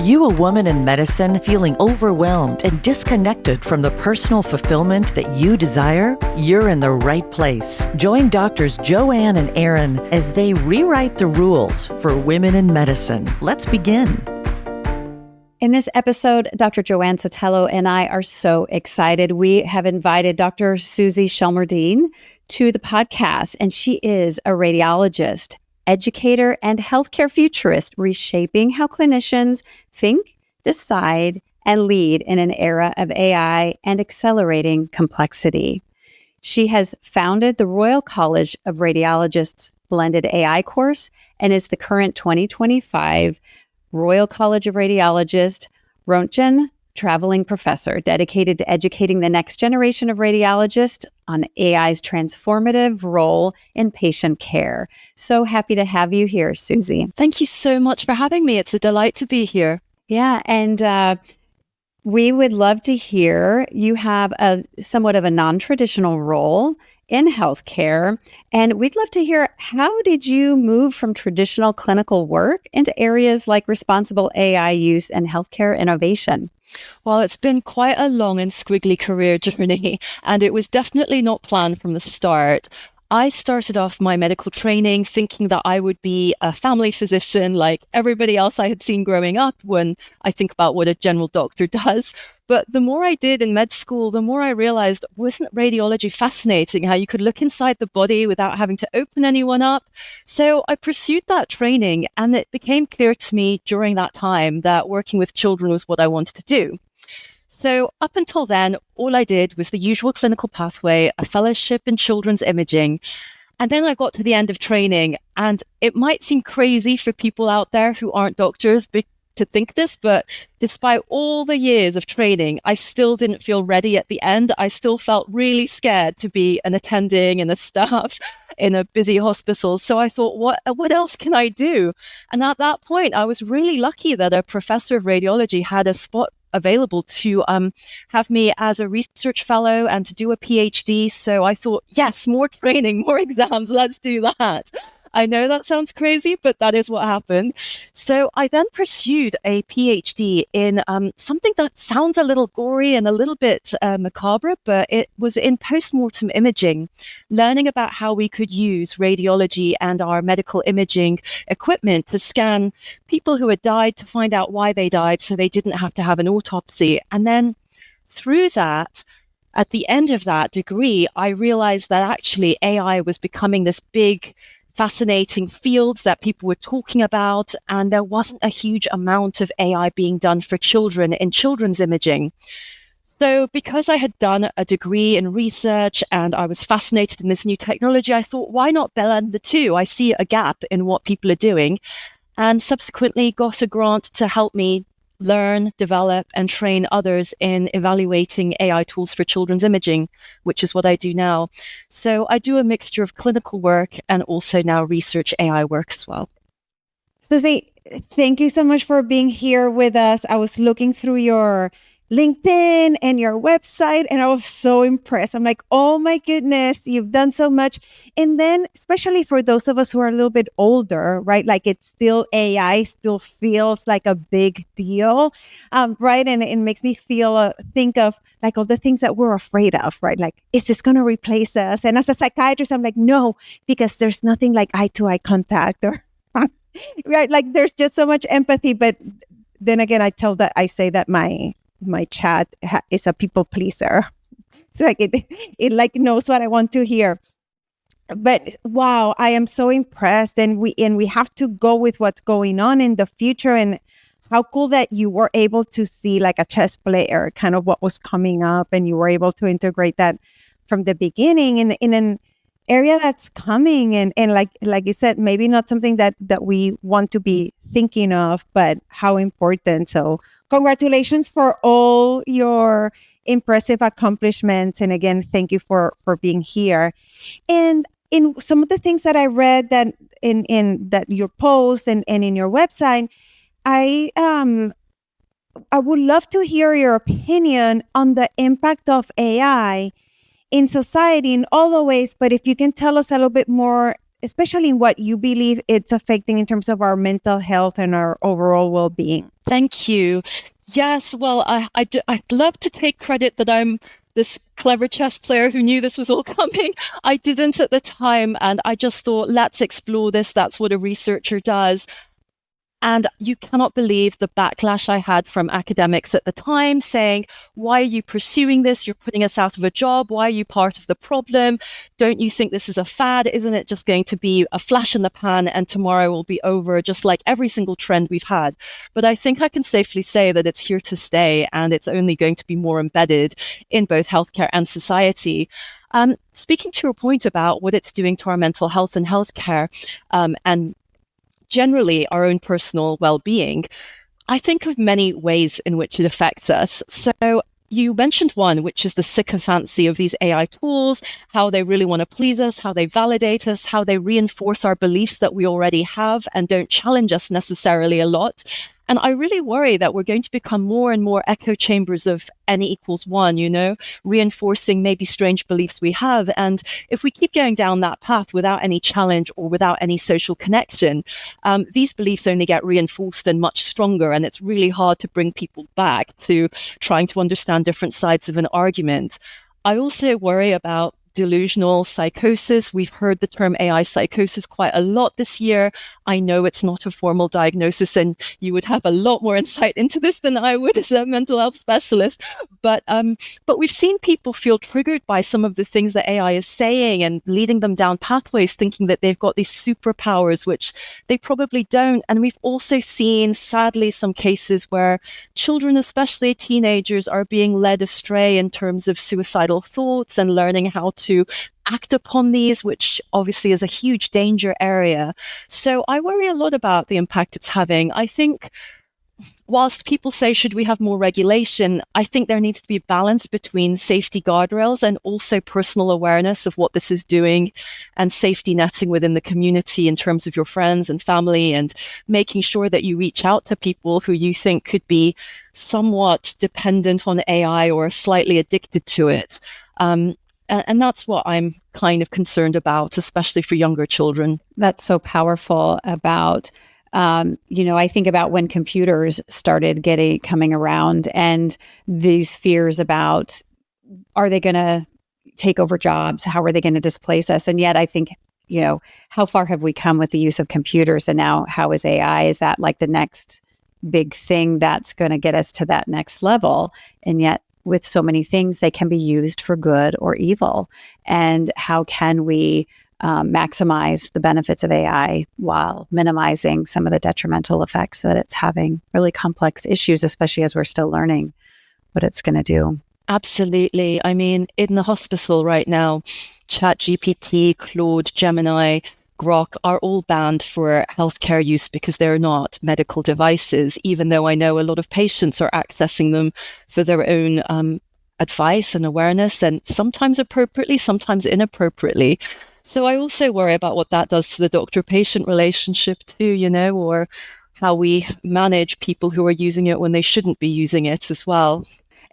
you a woman in medicine feeling overwhelmed and disconnected from the personal fulfillment that you desire? You're in the right place. Join Doctors Joanne and Aaron as they rewrite the rules for women in medicine. Let's begin. In this episode, Dr. Joanne Sotelo and I are so excited. We have invited Dr. Susie Shelmerdine to the podcast, and she is a radiologist, educator, and healthcare futurist, reshaping how clinicians think, decide, and lead in an era of AI and accelerating complexity. She has founded the Royal College of Radiologists Blended AI course and is the current 2025 Royal College of Radiologists Roentgen Traveling Professor, dedicated to educating the next generation of radiologists on AI's transformative role in patient care. So happy to have you here, Susie. Thank you so much for having me. It's a delight to be here. Yeah, and we would love to hear, you have a somewhat of a non-traditional role in healthcare, and we'd love to hear, how did you move from traditional clinical work into areas like responsible AI use and healthcare innovation? Well, it's been quite a long and squiggly career journey, and it was definitely not planned from the start. I started off my medical training thinking that I would be a family physician like everybody else I had seen growing up when I think about what a general doctor does. But the more I did in med school, the more I realized, wasn't radiology fascinating, how you could look inside the body without having to open anyone up? So I pursued that training, and it became clear to me during that time that working with children was what I wanted to do. So up until then, all I did was the usual clinical pathway, a fellowship in children's imaging. And then I got to the end of training, and it might seem crazy for people out there who aren't doctors to think this, but despite all the years of training, I still didn't feel ready at the end. I still felt really scared to be an attending and a staff in a busy hospital. So I thought, what else can I do? And at that point, I was really lucky that a professor of radiology had a spot available to have me as a research fellow and to do a PhD. So I thought, yes, more training, more exams, let's do that. I know that sounds crazy, but that is what happened. So I then pursued a PhD in something that sounds a little gory and a little bit macabre, but it was in postmortem imaging, learning about how we could use radiology and our medical imaging equipment to scan people who had died to find out why they died so they didn't have to have an autopsy. And then through that, at the end of that degree, I realized that actually AI was becoming this big, fascinating fields that people were talking about, and there wasn't a huge amount of AI being done for children in children's imaging. So because I had done a degree in research and I was fascinated in this new technology, I thought, why not blend the two? I see a gap in what people are doing, and subsequently got a grant to help me learn, develop, and train others in evaluating AI tools for children's imaging, which is what I do now. So I do a mixture of clinical work and also now research AI work as well. Susie, thank you so much for being here with us. I was looking through your LinkedIn and your website, and I was so impressed. I'm like, oh my goodness, you've done so much. And then, especially for those of us who are a little bit older, right? Like it's still AI, still feels like a big deal, right? And it makes me think of like all the things that we're afraid of, right? Like, is this going to replace us? And as a psychiatrist, I'm like, no, because there's nothing like eye-to-eye contact, or right? Like there's just so much empathy. But then again, I say that my chat is a people pleaser. It's like it like knows what I want to hear. But wow, I am so impressed, and we have to go with what's going on in the future, and how cool that you were able to see like a chess player, kind of what was coming up, and you were able to integrate that from the beginning in an area that's coming, and like you said, maybe not something that we want to be thinking of, but how important. So congratulations for all your impressive accomplishments. And again, thank you for being here. And in some of the things that I read that in that your post and in your website, I would love to hear your opinion on the impact of AI in society in all the ways, but if you can tell us a little bit more especially in what you believe it's affecting in terms of our mental health and our overall well-being. Thank you. Yes, well, I'd love to take credit that I'm this clever chess player who knew this was all coming. I didn't at the time, and I just thought, let's explore this. That's what a researcher does. And you cannot believe the backlash I had from academics at the time saying, why are you pursuing this? You're putting us out of a job. Why are you part of the problem? Don't you think this is a fad? Isn't it just going to be a flash in the pan and tomorrow will be over, just like every single trend we've had? But I think I can safely say that it's here to stay, and it's only going to be more embedded in both healthcare and society. Speaking to your point about what it's doing to our mental health and healthcare, and generally our own personal well-being, I think of many ways in which it affects us. So you mentioned one, which is the sycophancy of these AI tools, how they really want to please us, how they validate us, how they reinforce our beliefs that we already have and don't challenge us necessarily a lot. And I really worry that we're going to become more and more echo chambers of N=1, reinforcing maybe strange beliefs we have. And if we keep going down that path without any challenge or without any social connection, these beliefs only get reinforced and much stronger. And it's really hard to bring people back to trying to understand different sides of an argument. I also worry about delusional psychosis. We've heard the term AI psychosis quite a lot this year. I know it's not a formal diagnosis, and you would have a lot more insight into this than I would as a mental health specialist. But we've seen people feel triggered by some of the things that AI is saying and leading them down pathways, thinking that they've got these superpowers, which they probably don't. And we've also seen, sadly, some cases where children, especially teenagers, are being led astray in terms of suicidal thoughts and learning how to act upon these, which obviously is a huge danger area. So I worry a lot about the impact it's having. I think whilst people say, should we have more regulation, I think there needs to be a balance between safety guardrails and also personal awareness of what this is doing, and safety netting within the community in terms of your friends and family, and making sure that you reach out to people who you think could be somewhat dependent on AI or slightly addicted to it. And that's what I'm kind of concerned about, especially for younger children. That's so powerful about, I think about when computers started coming around, and these fears about, are they going to take over jobs? How are they going to displace us? And yet I think, how far have we come with the use of computers? And now how is AI? Is that like the next big thing that's going to get us to that next level? And yet, with so many things, they can be used for good or evil. And how can we maximize the benefits of AI while minimizing some of the detrimental effects that it's having? Really complex issues, especially as we're still learning what it's going to do. Absolutely. I mean, in the hospital right now, ChatGPT, Claude, Gemini, Grok are all banned for healthcare use because they're not medical devices, even though I know a lot of patients are accessing them for their own advice and awareness, and sometimes appropriately, sometimes inappropriately. So I also worry about what that does to the doctor-patient relationship too, or how we manage people who are using it when they shouldn't be using it as well.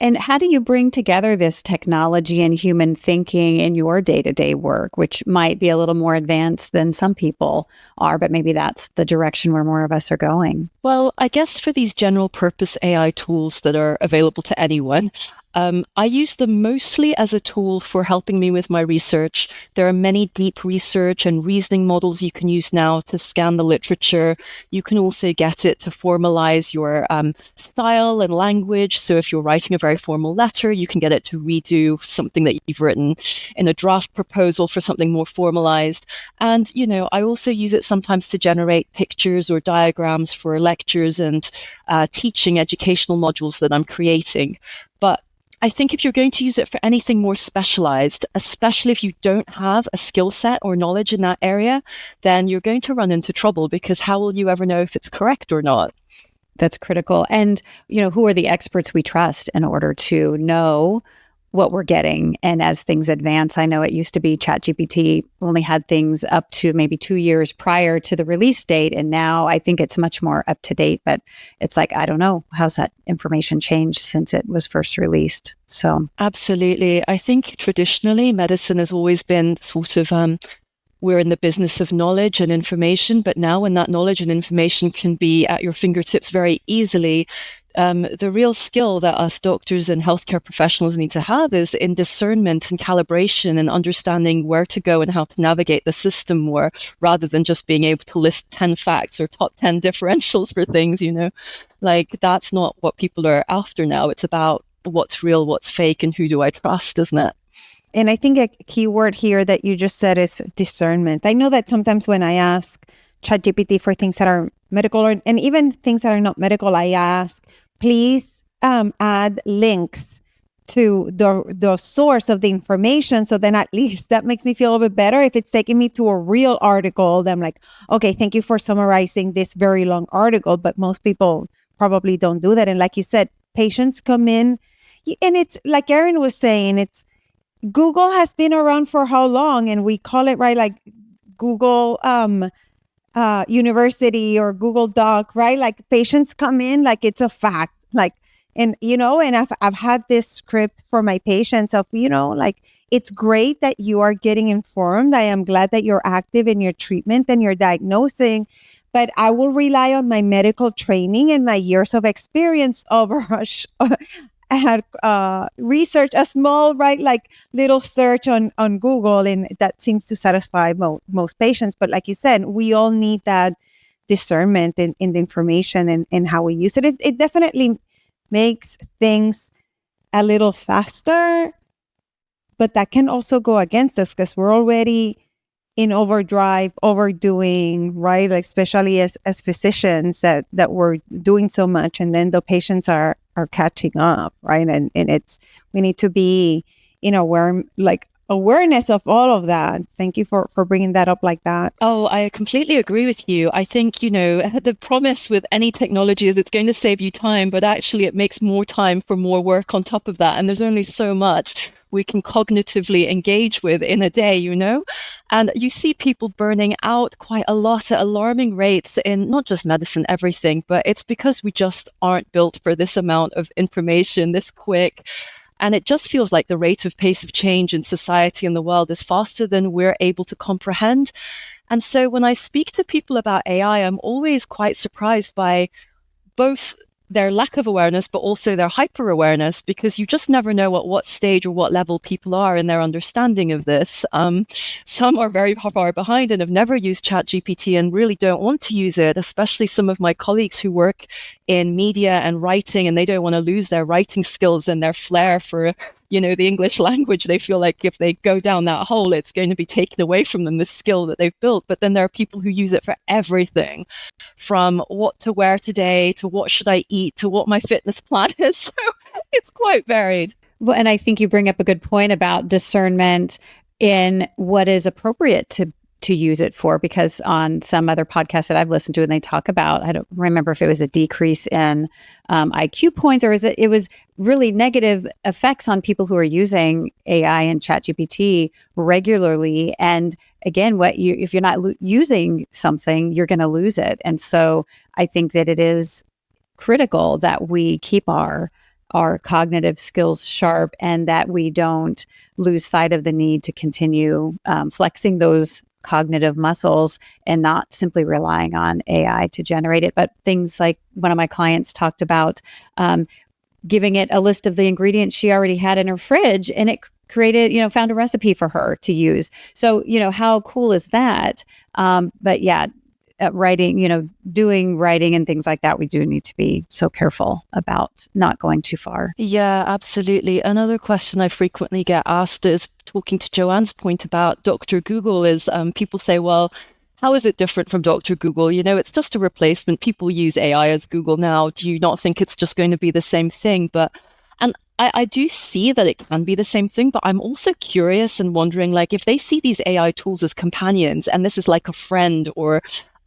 And how do you bring together this technology and human thinking in your day-to-day work, which might be a little more advanced than some people are, but maybe that's the direction where more of us are going? Well, I guess for these general purpose AI tools that are available to anyone, I use them mostly as a tool for helping me with my research. There are many deep research and reasoning models you can use now to scan the literature. You can also get it to formalize your style and language. So if you're writing a very formal letter, you can get it to redo something that you've written in a draft proposal for something more formalized. And, I also use it sometimes to generate pictures or diagrams for lectures and teaching educational modules that I'm creating. But I think if you're going to use it for anything more specialized, especially if you don't have a skill set or knowledge in that area, then you're going to run into trouble, because how will you ever know if it's correct or not? That's critical. And, who are the experts we trust in order to know what we're getting? And as things advance, I know it used to be ChatGPT only had things up to maybe 2 years prior to the release date. And now I think it's much more up to date, but it's like, I don't know, how's that information changed since it was first released? So absolutely. I think traditionally medicine has always been sort of we're in the business of knowledge and information, but now when that knowledge and information can be at your fingertips very easily, the real skill that us doctors and healthcare professionals need to have is in discernment and calibration and understanding where to go and how to navigate the system more, rather than just being able to list 10 facts or top 10 differentials for things, Like, that's not what people are after now. It's about what's real, what's fake, and who do I trust, isn't it? And I think a key word here that you just said is discernment. I know that sometimes when I ask ChatGPT for things that are medical and even things that are not medical, I ask, please add links to the source of the information. So then at least that makes me feel a little bit better. If it's taking me to a real article, then I'm like, okay, thank you for summarizing this very long article. But most people probably don't do that. And like you said, patients come in, and it's like Erin was saying, it's Google has been around for how long? And we call it, right, like Google University or Google Doc, right? Like patients come in like it's a fact, like, and I've had this script for my patients of, like, it's great that you are getting informed. I am glad that you're active in your treatment and your diagnosing, but I will rely on my medical training and my years of experience over I had research, a small, right, like little search on Google, and that seems to satisfy most patients. But like you said, we all need that discernment in the information and how we use it. It definitely makes things a little faster, but that can also go against us because we're already in overdrive, overdoing, right? Like especially as physicians that we're doing so much, and then the patients are catching up, right? And we need to be awareness of all of that. Thank you for bringing that up like that. Oh, I completely agree with you. I think, the promise with any technology is it's going to save you time, but actually it makes more time for more work on top of that. And there's only so much we can cognitively engage with in a day, and you see people burning out quite a lot at alarming rates in not just medicine, everything, but it's because we just aren't built for this amount of information this quick. And it just feels like the rate of pace of change in society and the world is faster than we're able to comprehend. And so when I speak to people about AI, I'm always quite surprised by both their lack of awareness, but also their hyper awareness, because you just never know at what stage or what level people are in their understanding of this. Some are very far behind and have never used ChatGPT and really don't want to use it, especially some of my colleagues who work in media and writing, and they don't want to lose their writing skills and their flair for the English language. They feel like if they go down that hole, it's going to be taken away from them, this skill that they've built. But then there are people who use it for everything, from what to wear today, to what should I eat, to what my fitness plan is. So it's quite varied. Well, and I think you bring up a good point about discernment in what is appropriate to use it for, because on some other podcasts that I've listened to, and they talk about, I don't remember if it was a decrease in IQ points, or it was really negative effects on people who are using AI and ChatGPT regularly. And again, if you're not using something, you're going to lose it. And so I think that it is critical that we keep our cognitive skills sharp, and that we don't lose sight of the need to continue flexing those cognitive muscles and not simply relying on AI to generate it. But things like one of my clients talked about giving it a list of the ingredients she already had in her fridge, and it created, found a recipe for her to use. So, how cool is that? But yeah, writing, doing writing and things like that, we do need to be so careful about not going too far. Yeah, absolutely. Another question I frequently get asked is, talking to Joanne's point about Dr. Google, is people say, well, how is it different from Dr. Google? It's just a replacement. People use AI as Google now. Do you not think it's just going to be the same thing? And I do see that it can be the same thing, but I'm also curious and wondering, like, if they see these AI tools as companions, and this is like a friend or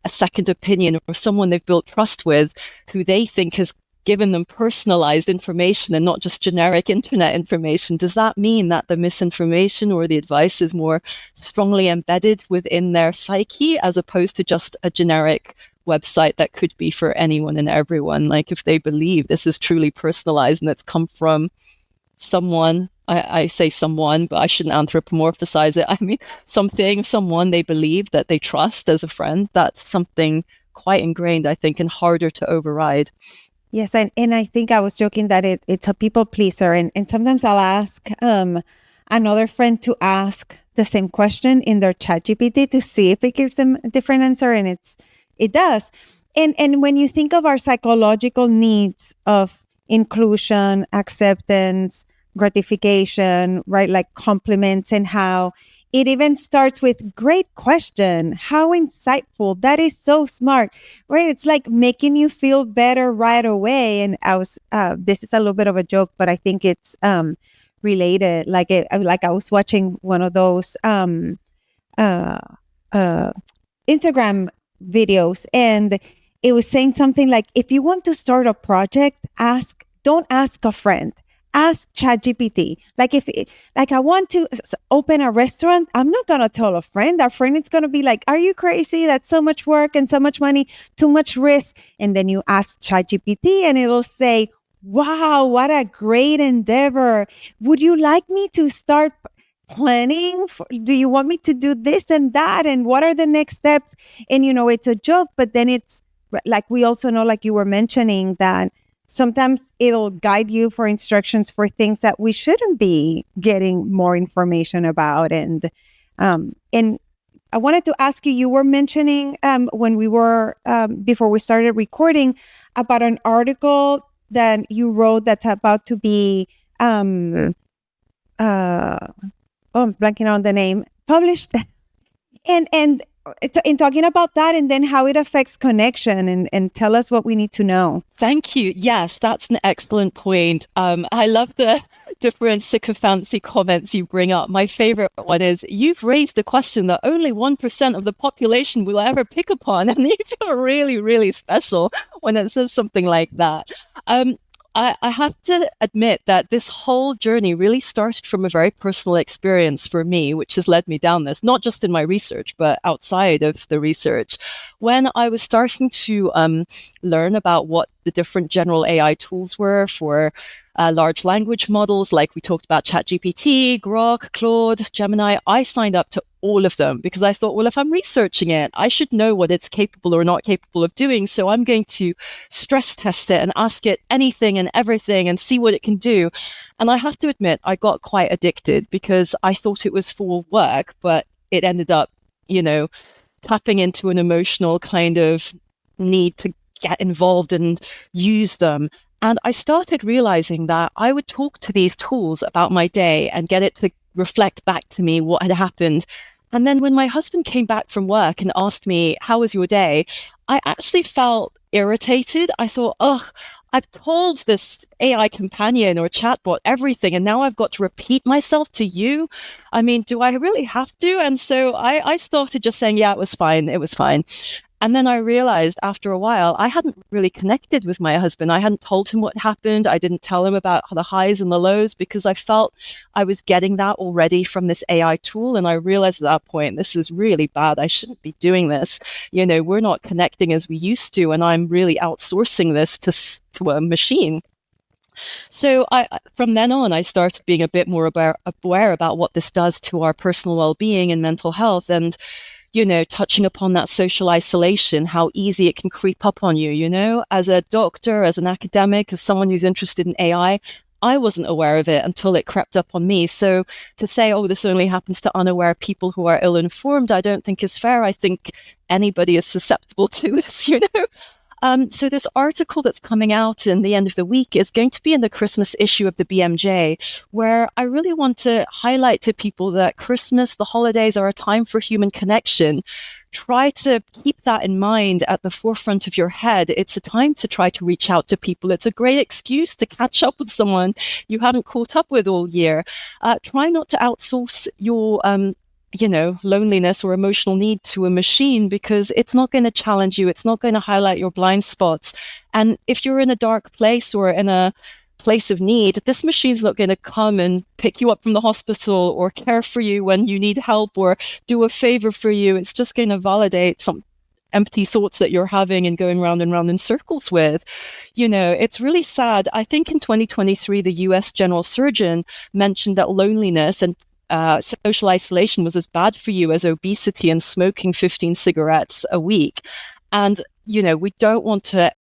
a second opinion or someone they've built trust with, who they think has given them personalized information and not just generic internet information, does that mean that the misinformation or the advice is more strongly embedded within their psyche, as opposed to just a generic website that could be for anyone and everyone? Like, if they believe this is truly personalized and it's come from someone, I say someone, but I shouldn't anthropomorphize it. I mean, someone they believe that they trust as a friend, that's something quite ingrained, I think, and harder to override. Yes, and I think I was joking that it's a people pleaser, and sometimes I'll ask another friend to ask the same question in their ChatGPT to see if it gives them a different answer, and it does. And when you think of our psychological needs of inclusion, acceptance, gratification, right, like compliments, and how it even starts with great question, how insightful, that is so smart, right? It's like making you feel better right away. And I was this is a little bit of a joke, but I think it's related. Like I was watching one of those Instagram videos, and it was saying something like, if you want to start a project, don't ask a friend, ask ChatGPT. Like like I want to open a restaurant, I'm not going to tell a friend. Our friend is going to be like, are you crazy? That's so much work and so much money, too much risk. And then you ask ChatGPT and it'll say, wow, what a great endeavor. Would you like me to start planning? Do you want me to do this and that? And what are the next steps? And, it's a joke, but then it's like, we also know, like you were mentioning, that sometimes it'll guide you for instructions for things that we shouldn't be getting more information about. And I wanted to ask you, you were mentioning when we were, before we started recording, about an article that you wrote that's about to be, I'm blanking on the name, published. And in talking about that, and then how it affects connection, and tell us what we need to know. Thank you. Yes, that's an excellent point. I love the different sycophancy comments you bring up. My favorite one is, you've raised a question that only 1% of the population will ever pick upon. And you feel really, really special when it says something like that. I have to admit that this whole journey really started from a very personal experience for me, which has led me down this, not just in my research, but outside of the research. When I was starting to learn about what the different general AI tools were for large language models, like we talked about ChatGPT, Grok, Claude, Gemini, I signed up to all of them because I thought, well, if I'm researching it, I should know what it's capable or not capable of doing. So I'm going to stress test it and ask it anything and everything and see what it can do. And I have to admit, I got quite addicted because I thought it was for work, but it ended up, tapping into an emotional kind of need to get involved and use them. And I started realizing that I would talk to these tools about my day and get it to reflect back to me what had happened. And then when my husband came back from work and asked me, how was your day? I actually felt irritated. I thought, I've told this AI companion or chatbot everything, and now I've got to repeat myself to you. I mean, do I really have to? And so I started just saying, yeah, it was fine. It was fine. And then I realized after a while, I hadn't really connected with my husband. I hadn't told him what happened. I didn't tell him about the highs and the lows because I felt I was getting that already from this AI tool. And I realized at that point, this is really bad. I shouldn't be doing this. We're not connecting as we used to. And I'm really outsourcing this to a machine. So from then on, I started being a bit more aware about what this does to our personal well-being and mental health. And touching upon that social isolation, how easy it can creep up on you, as a doctor, as an academic, as someone who's interested in AI, I wasn't aware of it until it crept up on me. So to say, this only happens to unaware people who are ill-informed, I don't think is fair. I think anybody is susceptible to this, So this article that's coming out in the end of the week is going to be in the Christmas issue of the BMJ, where I really want to highlight to people that Christmas, the holidays, are a time for human connection. Try to keep that in mind at the forefront of your head. It's a time to try to reach out to people. It's a great excuse to catch up with someone you haven't caught up with all year. Try not to outsource your loneliness or emotional need to a machine, because it's not going to challenge you. It's not going to highlight your blind spots. And if you're in a dark place or in a place of need, this machine's not going to come and pick you up from the hospital or care for you when you need help or do a favor for you. It's just going to validate empty thoughts that you're having and going round and round in circles with. It's really sad. I think in 2023, the US general surgeon mentioned that loneliness and social isolation was as bad for you as obesity and smoking 15 cigarettes a week. And, we don't want to